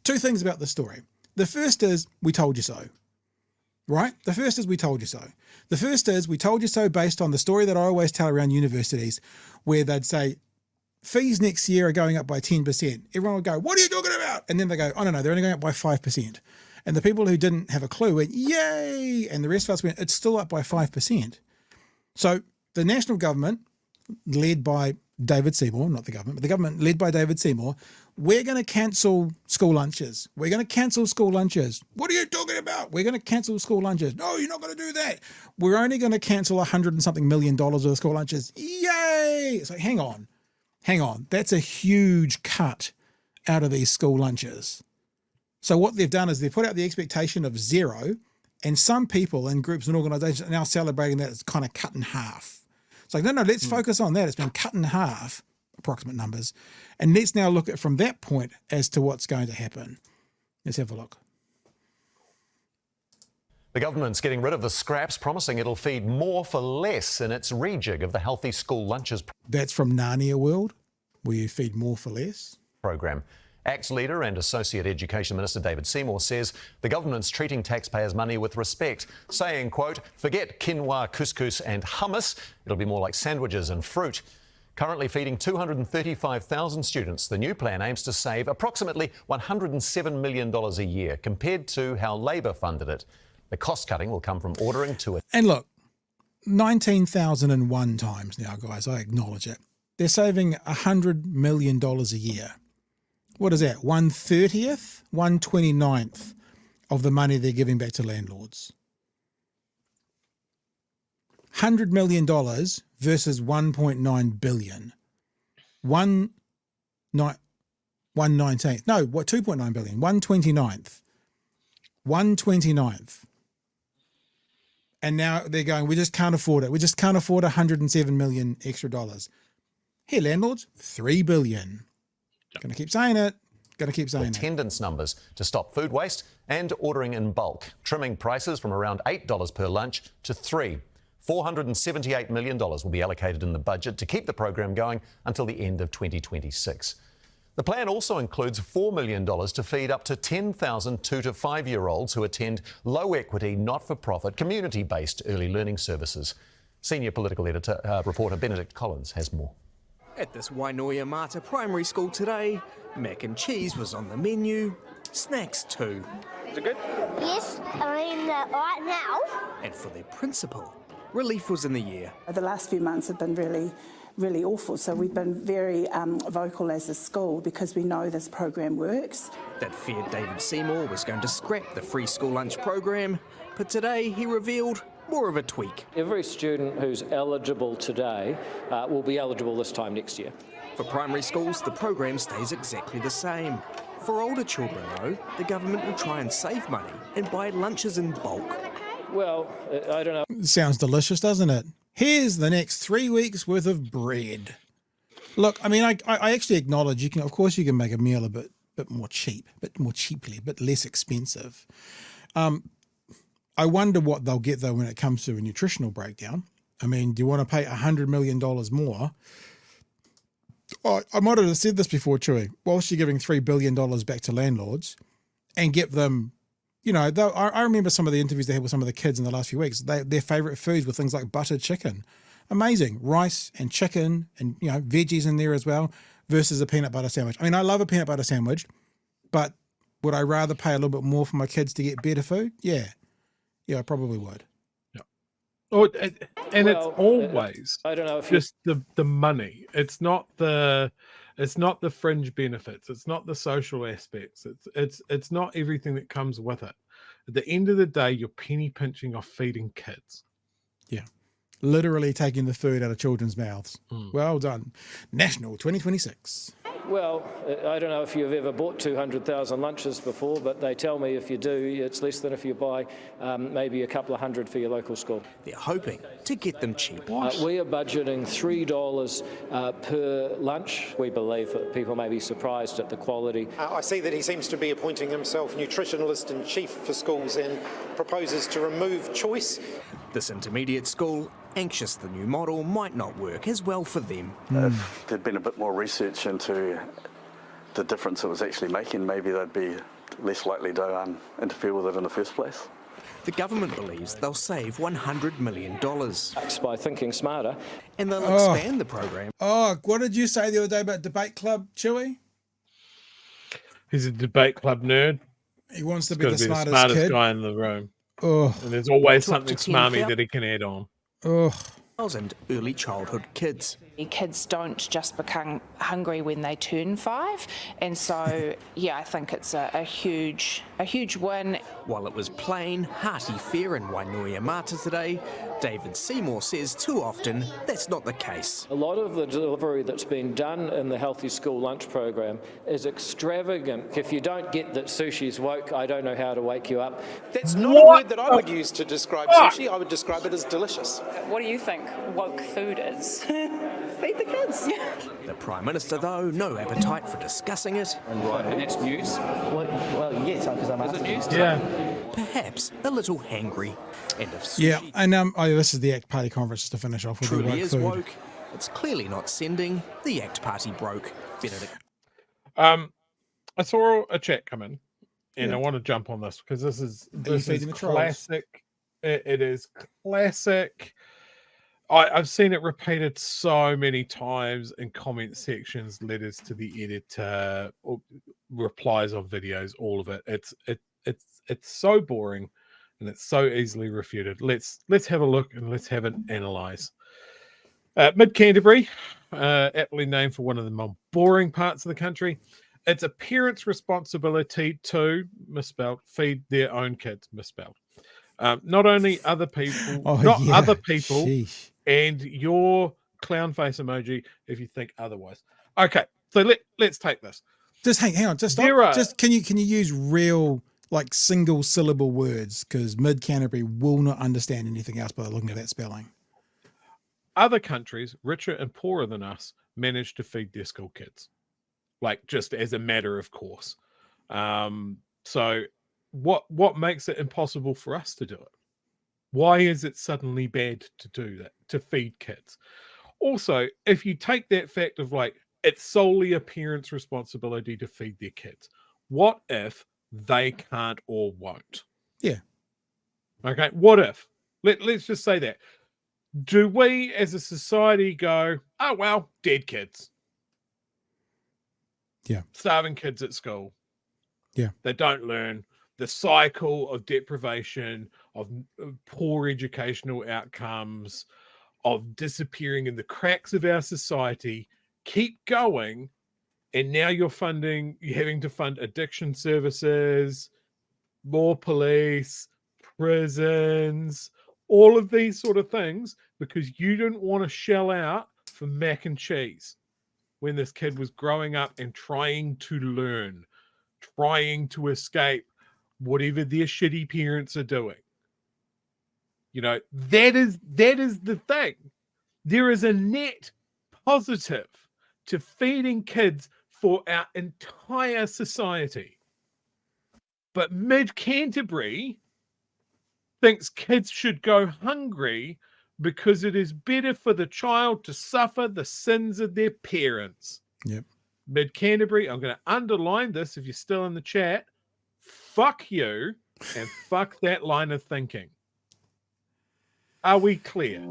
two things about the story. The first is we told you so, right? The first is we told you so. The first is we told you so based on the story that I always tell around universities where they'd say, fees next year are going up by 10%. Everyone would go, what are you talking about? And then they go, oh, no, they're only going up by 5%. And the people who didn't have a clue went, yay. And the rest of us went, it's still up by 5%. So the national government, led by David Seymour, not the government, but the government led by David Seymour, we're going to cancel school lunches. We're going to cancel school lunches. What are you talking about? We're going to cancel school lunches. No, you're not going to do that. We're only going to cancel $100 and something million worth of school lunches. Yay. It's like, hang on. That's a huge cut out of these school lunches. So what they've done is they've put out the expectation of zero, and some people and groups and organizations are now celebrating that it's kind of cut in half. It's like, no, let's focus on that. It's been cut in half, approximate numbers. And let's now look at from that point as to what's going to happen. Let's have a look. The government's getting rid of the scraps, promising it'll feed more for less in its rejig of the Healthy School Lunches That's from Narnia World, where you feed more for less. program. ACT's leader and Associate Education Minister David Seymour says the government's treating taxpayers' money with respect, saying, quote, forget quinoa, couscous and hummus. It'll be more like sandwiches and fruit. Currently feeding 235,000 students, the new plan aims to save approximately $107 million a year compared to how Labor funded it. The cost cutting will come from ordering to it. And look, 19,001 times now, guys, I acknowledge it. They're saving $100 million a year. What is that? 1/30th, 1/29th of the money they're giving back to landlords. $100 million versus $1.9 billion. 1/19th. No, what? 2.9 billion. 1/29th. 1/29th. And now they're going, we just can't afford it. We just can't afford $107 million extra dollars. Here, landlords, $3 billion. Going to keep saying it. Going to keep saying it. Attendance numbers to stop food waste and ordering in bulk, trimming prices from around $8 per lunch to $3. $478 million will be allocated in the budget to keep the program going until the end of 2026. The plan also includes $4 million to feed up to 10,000 2 to 5-year-olds who attend low-equity, not-for-profit, community-based early learning services. Senior political editor, reporter Benedict Collins has more. At this Wainoia Mata primary school today, mac and cheese was on the menu, snacks too. Is it good? Yes, I'm eating that right now. And for their principal, relief was in the air. The last few months have been really awful, so we've been very vocal as a school because we know this program works. That feared David Seymour was going to scrap the free school lunch program, but today he revealed more of a tweak. Every student who's eligible today will be eligible this time next year. For primary schools, the program stays exactly the same. For older children, though, the government will try and save money and buy lunches in bulk. Well, I don't know. Sounds delicious, doesn't it? Here's the next 3 weeks worth of bread. Look, I mean, I actually acknowledge of course you can make a meal a bit more cheaply, a bit less expensive. I wonder what they'll get though when it comes to a nutritional breakdown. I mean, do you want to pay $100 million more? Oh, I might have said this before, Chewy. Whilst you're giving $3 billion back to landlords and get them, I remember some of the interviews they had with some of the kids in the last few weeks. Their favourite foods were things like buttered chicken. Amazing. Rice and chicken and, veggies in there as well versus a peanut butter sandwich. I mean, I love a peanut butter sandwich, but would I rather pay a little bit more for my kids to get better food? Yeah. Yeah, I probably would. Yeah. Oh, and it's always I don't know if just the money. It's not the fringe benefits. It's not the social aspects. It's not everything that comes with it. At the end of the day, you're penny pinching off feeding kids. Yeah. Literally taking the food out of children's mouths. Well done. National 2026. Well, I don't know if you've ever bought 200,000 lunches before, but they tell me if you do, it's less than if you buy maybe a couple of hundred for your local school. They're hoping to get them cheap. We are budgeting $3 per lunch. We believe that people may be surprised at the quality. I see that he seems to be appointing himself nutritionalist in chief for schools and proposes to remove choice. This intermediate school, anxious the new model might not work as well for them. If there'd been a bit more research into the difference it was actually making, maybe they'd be less likely to interfere with it in the first place. The government believes they'll save $100 million. By thinking smarter. And they'll expand the program. Oh, what did you say the other day about Debate Club, Chewy? He's a debate club nerd. He wants to He's be gotta the be smartest kid. guy in the room. Oh, And there's always Drop something to smarmy 10,000. that he can add on. oh. And early childhood kids. Kids don't just become hungry when they turn 5, and so yeah, I think it's a huge win. While it was plain, hearty fare in Wainuiomata today, David Seymour says too often that's not the case. A lot of the delivery that's been done in the Healthy School Lunch program is extravagant. If you don't get that sushi's woke, I don't know how to wake you up. That's not a word that I would use to describe sushi. I would describe it as delicious. What do you think woke food is? Feed the kids. The Prime Minister, though, no appetite for discussing it. Right, and that's news. Well, yes, because I'm asking. News Yeah. Perhaps a little hangry. And if sushi Yeah, and this is the ACT Party conference to finish off with the truly woke is food. woke, it's clearly not sending the ACT Party broke. Benedict. I saw a chat come in, and I want to jump on this because this is feeding the trolls? classic. It is classic. I've seen it repeated so many times in comment sections, letters to the editor, or replies on videos, all of it. It's so boring, and it's so easily refuted. Let's have a look and let's have an analyze. Mid Canterbury, aptly named for one of the more boring parts of the country. It's a parent's responsibility to, misspelled, feed their own kids, misspelled. Not only other people, other people, Sheesh. and your clown face emoji if you think otherwise. Okay, so let's take this. Just hang on, just stop. Just can you use real like single syllable words, because Mid Canterbury will not understand anything else by looking at that spelling. Other countries, richer and poorer than us, manage to feed their school kids, like just as a matter of course. So what makes it impossible for us to do it? Why is it suddenly bad to do that, to feed kids? Also, if you take that fact of like, it's solely a parent's responsibility to feed their kids, what if they can't or won't? Yeah. Okay, what if? Let's just say that. Do we as a society go, oh, well, dead kids? Yeah. Starving kids at school. Yeah. They don't learn. The cycle of deprivation, of poor educational outcomes, of disappearing in the cracks of our society keep going. And now you're having to fund addiction services, more police, prisons, all of these sort of things, because you didn't want to shell out for mac and cheese when this kid was growing up and trying to learn, trying to escape whatever their shitty parents are doing. You know, that is the thing. There is a net positive to feeding kids for our entire society. But Mid Canterbury thinks kids should go hungry because it is better for the child to suffer the sins of their parents. Yep. Mid Canterbury, I'm going to underline this if you're still in the chat. Fuck you and fuck that line of thinking. Are we clear?